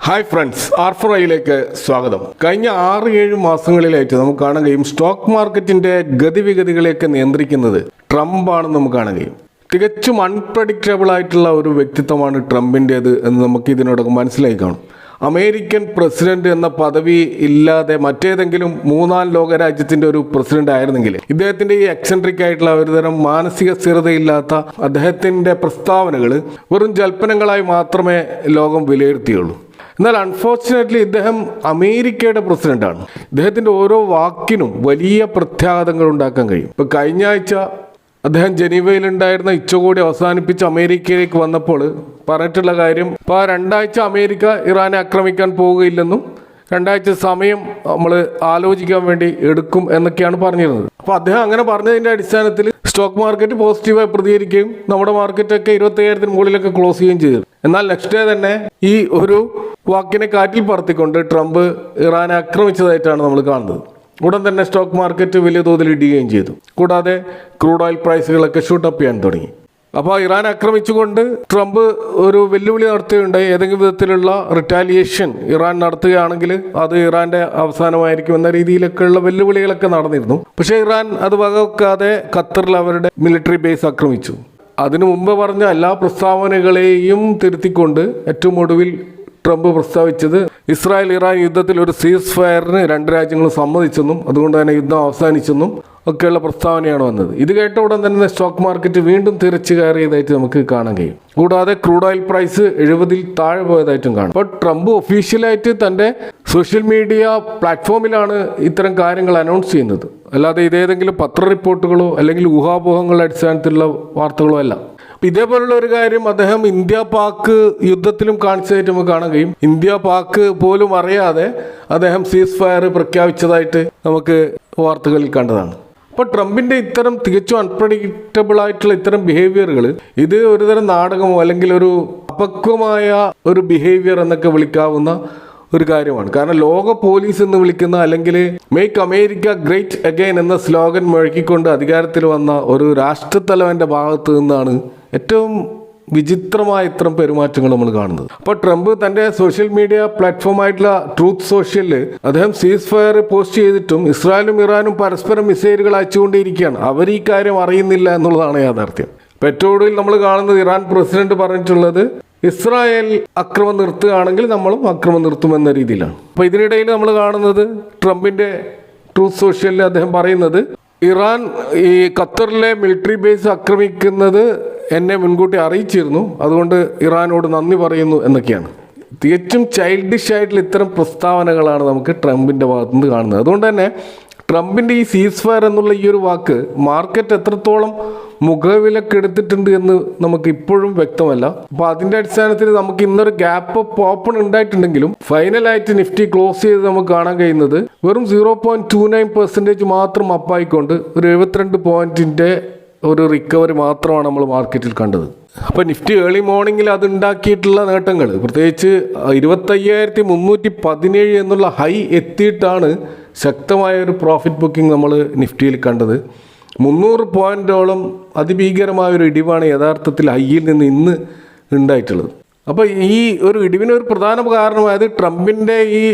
Hi friends, R4iലേക്ക് സ്വാഗതം. കഴിഞ്ഞ 6-7 മാസങ്ങളിലായിട്ട് നമുക്ക് കാണാൻ കഴിയും സ്റ്റോക്ക് മാർക്കറ്റിന്റെ ഗതിവിഗതികളെയൊക്കെ നിയന്ത്രിക്കുന്നത് ട്രംപ് ആണെന്ന് നമുക്ക് കാണാൻ കഴിയും. തികച്ചും അൺപ്രഡിക്റ്റബിൾ ആയിട്ടുള്ള ഒരു വ്യക്തിത്വമാണ് ട്രംപിൻ്റേത് എന്ന് നമുക്ക് ഇതിനോടൊക്കെ മനസ്സിലായി കാണും. അമേരിക്കൻ പ്രസിഡന്റ് എന്ന പദവി ഇല്ലാതെ മറ്റേതെങ്കിലും മൂന്നാം ലോക രാജ്യത്തിന്റെ ഒരു പ്രസിഡന്റ് ആയിരുന്നെങ്കിൽ ഇദ്ദേഹത്തിന്റെ ഈ എക്സെൻട്രിക് ആയിട്ടുള്ള ഒരുതരം മാനസിക സ്ഥിരതയില്ലാത്ത അദ്ദേഹത്തിന്റെ പ്രസ്താവനകൾ വെറും ജൽപ്പനങ്ങളായി മാത്രമേ ലോകം വിലയിരുത്തിയുള്ളൂ. എന്നാൽ അൺഫോർച്ചുനേറ്റ്ലി ഇദ്ദേഹം അമേരിക്കയുടെ പ്രസിഡന്റാണ്. ഇദ്ദേഹത്തിന്റെ ഓരോ വാക്കിനും വലിയ പ്രത്യാഘാതങ്ങൾ ഉണ്ടാക്കാൻ കഴിയും. ഇപ്പൊ കഴിഞ്ഞ ആഴ്ച അദ്ദേഹം ജനീവയിലുണ്ടായിരുന്ന ഉച്ചകോടി അവസാനിപ്പിച്ച് അമേരിക്കയിലേക്ക് വന്നപ്പോൾ പറഞ്ഞിട്ടുള്ള കാര്യം, ഇപ്പോൾ 2 ആഴ്ച അമേരിക്ക ഇറാനെ ആക്രമിക്കാൻ പോവുകയില്ലെന്നും 2 ആഴ്ച സമയം നമ്മൾ ആലോചിക്കാൻ വേണ്ടി എടുക്കും എന്നൊക്കെയാണ് പറഞ്ഞിരുന്നത്. അപ്പോൾ അദ്ദേഹം അങ്ങനെ പറഞ്ഞതിൻ്റെ അടിസ്ഥാനത്തിൽ സ്റ്റോക്ക് മാർക്കറ്റ് പോസിറ്റീവായി പ്രതികരിക്കുകയും നമ്മുടെ മാർക്കറ്റൊക്കെ 25,000-ന് മുകളിലൊക്കെ ക്ലോസ് ചെയ്യുകയും ചെയ്തു. എന്നാൽ നെക്സ്റ്റ് ഡേ തന്നെ ഈ ഒരു വാക്കിനെ കാറ്റിൽ പറത്തിക്കൊണ്ട് ട്രംപ് ഇറാനെ ആക്രമിച്ചതായിട്ടാണ് നമ്മൾ കാണുന്നത്. ഉടൻ തന്നെ സ്റ്റോക്ക് മാർക്കറ്റ് വലിയ തോതിൽ ഇടുകയും ചെയ്തു. കൂടാതെ ക്രൂഡ് ഓയിൽ പ്രൈസുകളൊക്കെ ഷൂട്ടപ്പ് ചെയ്യാൻ തുടങ്ങി. അപ്പോൾ ഇറാൻ ആക്രമിച്ചുകൊണ്ട് ട്രംപ് ഒരു വെല്ലുവിളി നടത്തുകയുണ്ടായി. ഏതെങ്കിലും വിധത്തിലുള്ള റിറ്റാലിയേഷൻ ഇറാൻ നടത്തുകയാണെങ്കിൽ അത് ഇറാന്റെ അവസാനമായിരിക്കും എന്ന രീതിയിലൊക്കെയുള്ള വെല്ലുവിളികളൊക്കെ നടന്നിരുന്നു. പക്ഷേ ഇറാൻ അത് വകവെക്കാതെ ഖത്തറിൽ അവരുടെ മിലിറ്ററി ബേസ് ആക്രമിച്ചു. അതിനു മുമ്പ് പറഞ്ഞ എല്ലാ പ്രസ്താവനകളെയും തിരുത്തിക്കൊണ്ട് ഏറ്റവും ഒടുവിൽ ട്രംപ് പ്രസ്താവിച്ചത് ഇസ്രായേൽ ഇറാൻ യുദ്ധത്തിൽ ഒരു സീസ് ഫയറിന് 2 രാജ്യങ്ങളും സമ്മതിച്ചെന്നും അതുകൊണ്ട് തന്നെ യുദ്ധം അവസാനിച്ചെന്നും ഒക്കെയുള്ള പ്രസ്താവനയാണ് വന്നത്. ഇത് കേട്ട ഉടൻ തന്നെ സ്റ്റോക്ക് മാർക്കറ്റ് വീണ്ടും തിരിച്ചു കയറിയതായിട്ട് നമുക്ക് കാണാൻ കഴിയും. കൂടാതെ ക്രൂഡ് ഓയിൽ പ്രൈസ് 70-ൽ താഴെ പോയതായിട്ടും കാണും. അപ്പോൾ ട്രംപ് ഒഫീഷ്യലായിട്ട് തൻ്റെ സോഷ്യൽ മീഡിയ പ്ലാറ്റ്ഫോമിലാണ് ഇത്തരം കാര്യങ്ങൾ അനൗൺസ് ചെയ്യുന്നത്. അല്ലാതെ ഇതേതെങ്കിലും പത്ര റിപ്പോർട്ടുകളോ അല്ലെങ്കിൽ ഊഹാപോഹങ്ങളുടെ അടിസ്ഥാനത്തിലുള്ള വാർത്തകളോ അല്ല. ഇതേപോലുള്ള ഒരു കാര്യം അദ്ദേഹം ഇന്ത്യ പാക് യുദ്ധത്തിലും കാണിച്ചതായിട്ട് നമുക്ക് കാണാൻ കഴിയും. ഇന്ത്യ പാക് പോലും അറിയാതെ അദ്ദേഹം സീസ് ഫയർ പ്രഖ്യാപിച്ചതായിട്ട് നമുക്ക് വാർത്തകളിൽ കണ്ടതാണ്. അപ്പോൾ ട്രംപിന്റെ ഇത്തരം തികച്ചും അൺപ്രഡിക്റ്റബിൾ ആയിട്ടുള്ള ഇത്തരം ബിഹേവിയറുകൾ ഇത് ഒരുതരം നാടകമോ അല്ലെങ്കിൽ ഒരു അപക്വമായ ഒരു ബിഹേവിയർ എന്നൊക്കെ വിളിക്കാവുന്ന ഒരു കാര്യമാണ്. കാരണം ലോക പോലീസ് എന്ന് വിളിക്കുന്ന അല്ലെങ്കിൽ മേക്ക് അമേരിക്ക ഗ്രേറ്റ് അഗൈൻ എന്ന സ്ലോഗൻ മുഴക്കിക്കൊണ്ട് അധികാരത്തിൽ വന്ന ഒരു രാഷ്ട്രത്തലവന്റെ ഭാഗത്ത് നിന്നാണ് ഏറ്റവും വിചിത്രമായ ഇത്തരം പെരുമാറ്റങ്ങൾ നമ്മൾ കാണുന്നത്. അപ്പോൾ ട്രംപ് തൻ്റെ സോഷ്യൽ മീഡിയ പ്ലാറ്റ്ഫോമായിട്ടുള്ള ട്രൂത്ത് സോഷ്യലിൽ അദ്ദേഹം സീസ് ഫയർ പോസ്റ്റ് ചെയ്തിട്ടും ഇസ്രായേലും ഇറാനും പരസ്പരം മിസൈലുകൾ അയച്ചുകൊണ്ടിരിക്കുകയാണ്. അവർ ഈ കാര്യം അറിയുന്നില്ല എന്നുള്ളതാണ് യാഥാർത്ഥ്യം. പെട്രോളിൽ നമ്മൾ കാണുന്നത് ഇറാൻ പ്രസിഡന്റ് പറഞ്ഞിട്ടുള്ളത് ഇസ്രായേൽ അക്രമം നിർത്തുകയാണെങ്കിൽ നമ്മളും അക്രമം നിർത്തുമെന്ന രീതിയിലാണ്. അപ്പോൾ ഇതിനിടയിൽ നമ്മൾ കാണുന്നത് ട്രംപിൻ്റെ ട്രൂത്ത് സോഷ്യലിൽ അദ്ദേഹം പറയുന്നത് ഇറാൻ ഈ ഖത്തറിലെ മിലിറ്ററി ബേസ് ആക്രമിക്കുന്നത് എന്നെ മുൻകൂട്ടി അറിയിച്ചിരുന്നു, അതുകൊണ്ട് ഇറാനോട് നന്ദി പറയുന്നു എന്നൊക്കെയാണ്. തികച്ചും ചൈൽഡിഷ് ആയിട്ടുള്ള ഇത്തരം പ്രസ്താവനകളാണ് നമുക്ക് ട്രംപിൻ്റെ ഭാഗത്തുനിന്ന് കാണുന്നത്. അതുകൊണ്ട് തന്നെ ട്രംപിൻ്റെ ഈ സീസ് ഫയർ എന്നുള്ള ഈ ഒരു വാക്ക് മാർക്കറ്റ് എത്രത്തോളം മുഖവിലക്കെടുത്തിട്ടുണ്ട് എന്ന് നമുക്ക് ഇപ്പോഴും വ്യക്തമല്ല. അപ്പോൾ അതിൻ്റെ അടിസ്ഥാനത്തിൽ നമുക്ക് ഇന്നൊരു ഗ്യാപ്പ് അപ്പ് ഓപ്പൺ ഉണ്ടായിട്ടുണ്ടെങ്കിലും ഫൈനലായിട്ട് നിഫ്റ്റി ക്ലോസ് ചെയ്ത് നമുക്ക് കാണാൻ കഴിയുന്നത് വെറും 0.29% മാത്രം അപ്പായിക്കൊണ്ട് ഒരു 72 പോയിന്റിൻ്റെ ഒരു റിക്കവറി മാത്രമാണ് നമ്മൾ മാർക്കറ്റിൽ കണ്ടത്. അപ്പോൾ നിഫ്റ്റി ഏർലി മോർണിംഗിൽ അത് ഉണ്ടാക്കിയിട്ടുള്ള നേട്ടങ്ങൾ പ്രത്യേകിച്ച് 25,317 എന്നുള്ള ഹൈ എത്തിയിട്ടാണ് ശക്തമായ ഒരു പ്രോഫിറ്റ് ബുക്കിംഗ് നമ്മൾ നിഫ്റ്റിയിൽ കണ്ടത്. 300 പോയിന്റോളം അതിഭീകരമായൊരു ഇടിവാണ് യഥാർത്ഥത്തിൽ ഹൈയിൽ നിന്ന് ഇന്ന് ഉണ്ടായിട്ടുള്ളത്. അപ്പോൾ ഈ ഒരു ഇടിവിനൊരു പ്രധാന കാരണമായത് ട്രംപിൻ്റെ ഈ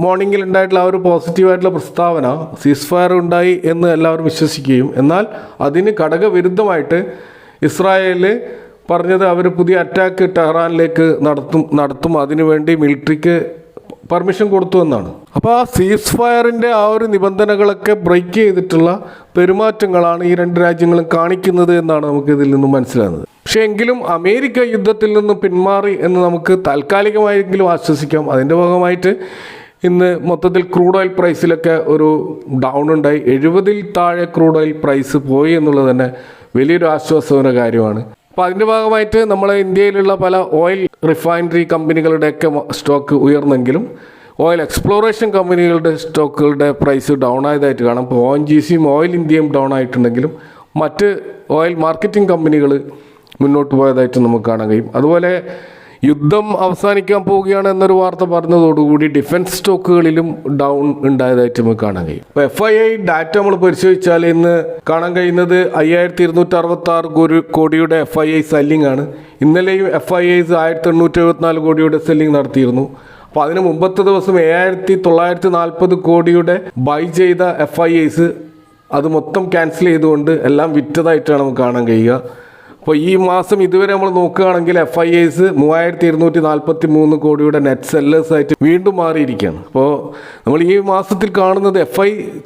മോർണിംഗിൽ ഉണ്ടായിട്ടുള്ള ആ ഒരു പോസിറ്റീവായിട്ടുള്ള പ്രസ്താവന സീസ് ഫയർ ഉണ്ടായി എന്ന് എല്ലാവരും വിശ്വസിക്കുകയും എന്നാൽ അതിന് ഘടകവിരുദ്ധമായിട്ട് ഇസ്രായേൽ പറഞ്ഞത് അവർ പുതിയ അറ്റാക്ക് ടെഹ്റാനിലേക്ക് നടത്തും അതിനുവേണ്ടി മിലിറ്ററിക്ക് പെർമിഷൻ കൊടുത്തു എന്നാണ്. അപ്പോൾ ആ സീസ് ഫയറിൻ്റെ ആ ഒരു നിബന്ധനകളൊക്കെ ബ്രേക്ക് ചെയ്തിട്ടുള്ള പെരുമാറ്റങ്ങളാണ് ഈ 2 രാജ്യങ്ങളും കാണിക്കുന്നത് എന്നാണ് നമുക്ക് ഇതിൽ നിന്നും മനസ്സിലാകുന്നത്. പക്ഷേ എങ്കിലും അമേരിക്ക യുദ്ധത്തിൽ നിന്നും പിന്മാറി എന്ന് നമുക്ക് താൽക്കാലികമായെങ്കിലും ആശ്വസിക്കാം. അതിൻ്റെ ഭാഗമായിട്ട് ഇന്ന് മൊത്തത്തിൽ ക്രൂഡ് ഓയിൽ പ്രൈസിലൊക്കെ ഒരു ഡൗൺ ഉണ്ടായി. 70-ൽ താഴെ ക്രൂഡ് ഓയിൽ പ്രൈസ് പോയി എന്നുള്ളത് തന്നെ വലിയൊരു ആശ്വാസകര കാര്യമാണ്. അപ്പോൾ അതിൻ്റെ ഭാഗമായിട്ട് നമ്മളെ ഇന്ത്യയിലുള്ള പല ഓയിൽ റിഫൈനറി കമ്പനികളുടെയൊക്കെ സ്റ്റോക്ക് ഉയർന്നെങ്കിലും ഓയിൽ എക്സ്പ്ലോറേഷൻ കമ്പനികളുടെ സ്റ്റോക്കുകളുടെ പ്രൈസ് ഡൗൺ ആയതായിട്ട് കാണാം. ഇപ്പോൾ ONGCയും ഓയിൽ ഇന്ത്യയും ഡൗൺ ആയിട്ടുണ്ടെങ്കിലും മറ്റ് ഓയിൽ മാർക്കറ്റിംഗ് കമ്പനികൾ മുന്നോട്ട് പോയതായിട്ട് നമുക്ക് കാണാൻ കഴിയും. അതുപോലെ യുദ്ധം അവസാനിക്കാൻ പോവുകയാണ് എന്നൊരു വാർത്ത പറഞ്ഞതോടുകൂടി ഡിഫൻസ് സ്റ്റോക്കുകളിലും ഡൗൺ ഉണ്ടായതായിട്ട് നമുക്ക് കാണാൻ കഴിയും. ഇപ്പോൾ FII ഡാറ്റ നമ്മൾ പരിശോധിച്ചാൽ ഇന്ന് കാണാൻ കഴിയുന്നത് 5266 കോടിയുടെ FII സെല്ലിംഗ് ആണ്. ഇന്നലെയും FIIs 1874 കോടിയുടെ സെല്ലിംഗ് നടത്തിയിരുന്നു. അപ്പോൾ അതിന് മുമ്പത്തെ ദിവസം 7,940 കോടിയുടെ ബൈ ചെയ്ത FIIs അത് മൊത്തം ക്യാൻസൽ ചെയ്തുകൊണ്ട് എല്ലാം വിറ്റതായിട്ടാണ് നമുക്ക് കാണാൻ കഴിയുക. അപ്പോൾ ഈ മാസം ഇതുവരെ നമ്മൾ നോക്കുകയാണെങ്കിൽ FIIs 3,243 കോടിയുടെ നെറ്റ് സെല്ലേഴ്സായിട്ട് വീണ്ടും മാറിയിരിക്കുകയാണ്. അപ്പോൾ നമ്മൾ ഈ മാസത്തിൽ കാണുന്നത്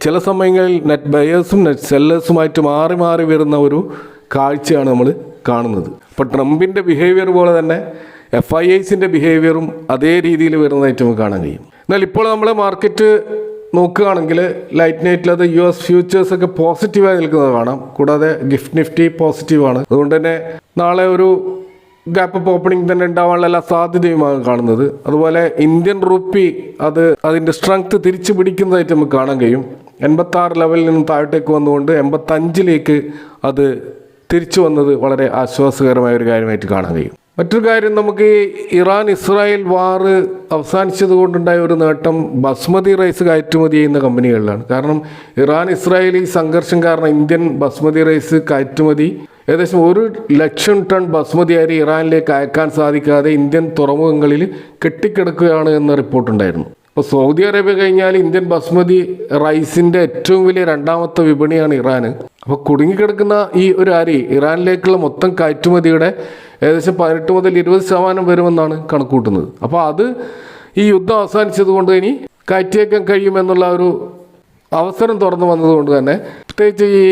ചില സമയങ്ങളിൽ നെറ്റ് ബയേഴ്സും നെറ്റ് സെല്ലേഴ്സുമായിട്ട് മാറി മാറി വരുന്ന ഒരു കാഴ്ചയാണ് നമ്മൾ കാണുന്നത്. അപ്പോൾ ട്രംപിൻ്റെ ബിഹേവിയർ പോലെ തന്നെ FIIസിൻ്റെ ബിഹേവിയറും അതേ രീതിയിൽ വരുന്നതായിട്ട് നമുക്ക് കാണാൻ കഴിയും. എന്നാൽ ഇപ്പോൾ നമ്മൾ മാർക്കറ്റ് നോക്കുകയാണെങ്കിൽ ലൈറ്റ് നൈറ്റിൽ അത് US ഫ്യൂച്ചേഴ്സ് ഒക്കെ പോസിറ്റീവായി നിൽക്കുന്നത് കാണാം. കൂടാതെ ഗിഫ്റ്റ് നിഫ്റ്റി പോസിറ്റീവാണ്. അതുകൊണ്ട് തന്നെ നാളെ ഒരു ഗ്യാപ്പ് അപ്പ് ഓപ്പണിംഗ് തന്നെ ഉണ്ടാവാനുള്ള എല്ലാ സാധ്യതയുമാണ് കാണുന്നത്. അതുപോലെ ഇന്ത്യൻ റുപ്പി അതിൻ്റെ സ്ട്രെങ്ത് തിരിച്ചു പിടിക്കുന്നതായിട്ട് നമുക്ക് കാണാൻ കഴിയും. 86 ലെവലിൽ നിന്നും താഴോട്ടേക്ക് വന്നുകൊണ്ട് 85ലേക്ക് അത് തിരിച്ചു വന്നത് വളരെ ആശ്വാസകരമായ ഒരു കാര്യമായിട്ട് കാണാൻ കഴിയും. മറ്റൊരു കാര്യം, നമുക്ക് ഇറാൻ ഇസ്രായേൽ വാർ അവസാനിച്ചത് കൊണ്ടുണ്ടായ ഒരു നേട്ടം ബസ്മതി റൈസ് കയറ്റുമതി ചെയ്യുന്ന കമ്പനികളിലാണ്. കാരണം ഇറാൻ ഇസ്രായേൽ ഈ സംഘർഷം കാരണം ഇന്ത്യൻ ബസ്മതി റൈസ് കയറ്റുമതി ഏകദേശം 1,00,000 ടൺ ബസ്മതി അരി ഇറാനിലേക്ക് അയക്കാൻ സാധിക്കാതെ ഇന്ത്യൻ തുറമുഖങ്ങളിൽ കെട്ടിക്കിടക്കുകയാണ് എന്ന റിപ്പോർട്ടുണ്ടായിരുന്നു. അപ്പോൾ സൗദി അറേബ്യ കഴിഞ്ഞാൽ ഇന്ത്യൻ ബസ്മതി റൈസിൻ്റെ ഏറ്റവും വലിയ രണ്ടാമത്തെ വിപണിയാണ് ഇറാൻ. അപ്പോൾ കുടുങ്ങിക്കിടക്കുന്ന ഈ ഒരു അരി ഇറാനിലേക്കുള്ള മൊത്തം കയറ്റുമതിയുടെ ഏകദേശം 18 മുതൽ 20% വരുമെന്നാണ് കണക്കൂട്ടുന്നത്. അപ്പോൾ അത് ഈ യുദ്ധം അവസാനിച്ചത് കൊണ്ട് ഇനി കയറ്റിയേക്കാൻ കഴിയുമെന്നുള്ള ഒരു അവസരം തുറന്നു വന്നതുകൊണ്ട് തന്നെ പ്രത്യേകിച്ച് ഈ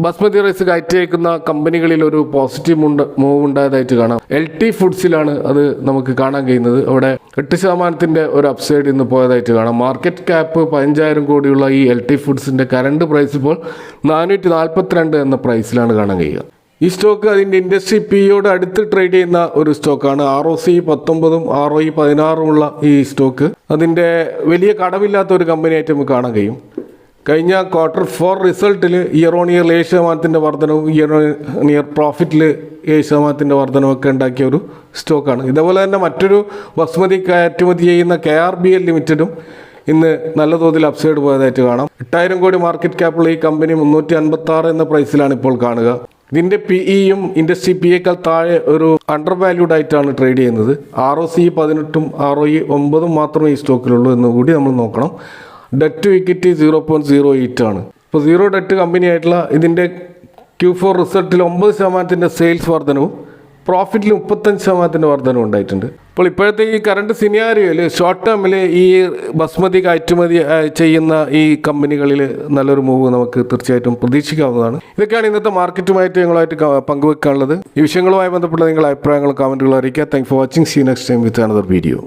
ബസ്മതി റൈസ് കയറ്റിയേക്കുന്ന കമ്പനികളിൽ ഒരു പോസിറ്റീവ് മൂവ് ഉണ്ടായതായിട്ട് കാണാം. LT ഫുഡ്സിലാണ് അത് നമുക്ക് കാണാൻ കഴിയുന്നത്. അവിടെ 8% ഒരു അപ്സൈഡ് ഇന്ന് പോയതായിട്ട് കാണാം. മാർക്കറ്റ് ക്യാപ്പ് 15,000 കോടിയുള്ള ഈ LT ഫുഡ്സിൻ്റെ കറണ്ട് പ്രൈസ് ഇപ്പോൾ 442 എന്ന പ്രൈസിലാണ് കാണാൻ കഴിയുക. ഈ സ്റ്റോക്ക് അതിൻ്റെ ഇൻഡസ്ട്രി PEയോട് അടുത്ത് ട്രേഡ് ചെയ്യുന്ന ഒരു സ്റ്റോക്കാണ്. ROC 19ഉം ROE 16ഉം ഉള്ള ഈ സ്റ്റോക്ക് അതിൻ്റെ വലിയ കടവില്ലാത്ത ഒരു കമ്പനിയായിട്ട് നമുക്ക് കാണാൻ കഴിയും. കഴിഞ്ഞ Q4 റിസൾട്ടിൽ ഇയർ ഓൺ ഇയർ 7% വർധനവും ഇയർ ഓൺ ഇയർ പ്രോഫിറ്റിൽ 7% വർധനമൊക്കെ ഉണ്ടാക്കിയ ഒരു സ്റ്റോക്കാണ്. ഇതേപോലെ തന്നെ മറ്റൊരു ബസ്മതി കയറ്റുമതി ചെയ്യുന്ന KRBL ലിമിറ്റഡും ഇന്ന് നല്ല തോതിൽ അപ്സൈഡ് പോയതായിട്ട് കാണാം. 8,000 കോടി മാർക്കറ്റ് ക്യാപ്പുള്ള ഈ കമ്പനി 356 എന്ന പ്രൈസിലാണ് ഇപ്പോൾ കാണുക. ഇതിൻ്റെ PEയും ഇൻഡസ്ട്രി PEയേക്കാൾ താഴെ ഒരു അണ്ടർ വാല്യൂഡ് ആയിട്ടാണ് ട്രേഡ് ചെയ്യുന്നത്. ROC 18ഉം ROE 9ഉം മാത്രമേ ഈ സ്റ്റോക്കിലുള്ളൂ എന്ന് കൂടി നമ്മൾ നോക്കണം. ഡെറ്റ് ടു ഇക്വിറ്റി 0.08 ആണ്. ഇപ്പോൾ സീറോ ഡെറ്റ് കമ്പനി ആയിട്ടുള്ള ഇതിൻ്റെ Q4 റിസൾട്ടിൽ 9% സെയിൽസ് വർധനവും പ്രോഫിറ്റിൽ 35% വർധനവും ഉണ്ടായിട്ടുണ്ട്. അപ്പോൾ ഇപ്പോഴത്തെ ഈ കറണ്ട് സിനാരിയോയിൽ ഷോർട്ട് ടേമിൽ ഈ ബസ്മതി കയറ്റുമതി ചെയ്യുന്ന ഈ കമ്പനികളിൽ നല്ലൊരു മൂവ് നമുക്ക് തീർച്ചയായിട്ടും പ്രതീക്ഷിക്കാവുന്നതാണ്. ഇതൊക്കെയാണ് ഇന്നത്തെ മാർക്കറ്റുമായിട്ട് ഞങ്ങളുമായിട്ട് പങ്കുവെക്കാനുള്ളത്. ഈ വിഷയങ്ങളുമായി ബന്ധപ്പെട്ട നിങ്ങളുടെ അഭിപ്രായങ്ങളും കമൻറ്റുകളും അറിയിക്കുക. Thank for watching. See next time with another video.